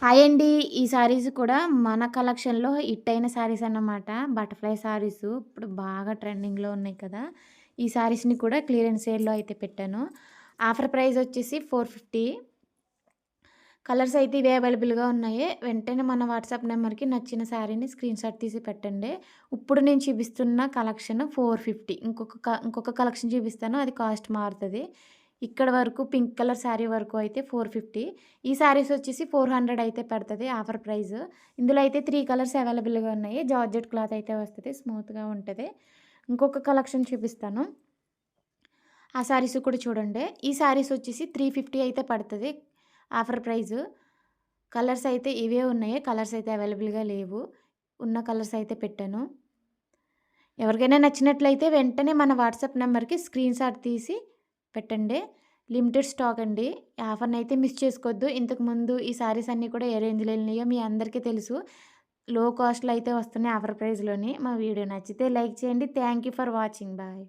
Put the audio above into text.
Hi అండి. ఈ శారీస్ కూడా మన కలెక్షన్‌లో హిట్ అయిన శారీస్ అన్నమాట. బటర్‌ఫ్లై శారీసు ఇప్పుడు బాగా ట్రెండింగ్‌లో ఉన్నాయి కదా! ఈ శారీస్‌ని కూడా క్లియరెన్స్ సేల్‌లో అయితే పెట్టాను. ఆఫర్ ప్రైస్ వచ్చేసి 450. కలర్స్ అయితే ఇవే అవైలబుల్‌గా ఉన్నాయి. వెంటనే మన వాట్సాప్ నెంబర్‌కి నచ్చిన శారీని స్క్రీన్‌షాట్ తీసి పెట్టండి. ఇప్పుడు నేను చూపిస్తున్న కలెక్షన్ 450. ఇంకొక కలెక్షన్ చూపిస్తాను. అది కాస్ట్ మారుతది. ఇక్కడ వరకు పింక్ కలర్ శారీ వరకు అయితే 450. ఈ శారీస్ వచ్చేసి 400 అయితే పడతది ఆఫర్ ప్రైస్. ఇందులో అయితే 3 కలర్స్ అవైలబుల్‌గా ఉన్నాయి. జార్జెట్ క్లాత్ అయితే వస్తది. స్మూత్‌గా ఉంటది. ఇంకొక కలెక్షన్ చూపిస్తాను. ఆ శారీస్ కూడా చూడండి. ఈ శారీస్ వచ్చేసి 350 అయితే పడతది ఆఫర్ ప్రైజు. కలర్స్ అయితే ఇవే ఉన్నాయి. కలర్స్ అయితే అవైలబుల్‌గా లేవు. ఉన్న కలర్స్ అయితే పెట్టాను. ఎవరికైనా నచ్చినట్లయితే వెంటనే మన వాట్సాప్ నంబర్‌కి స్క్రీన్‌షాట్ తీసి పెట్టండి. లిమిటెడ్ స్టాక్ అండి. ఈ ఆఫర్‌నయితే మిస్ చేసుకోవద్దు. ఇంతకుముందు ఈ శారీస్ అన్నీ కూడా ఏ రేంజ్‌లో ఎళ్ళినాయో మీ అందరికీ తెలుసు. లో కాస్ట్‌లో అయితే వస్తున్నాయి ఆఫర్ ప్రైస్‌లోని. మా వీడియో నచ్చితే లైక్ చేయండి. Thank you for watching. Bye.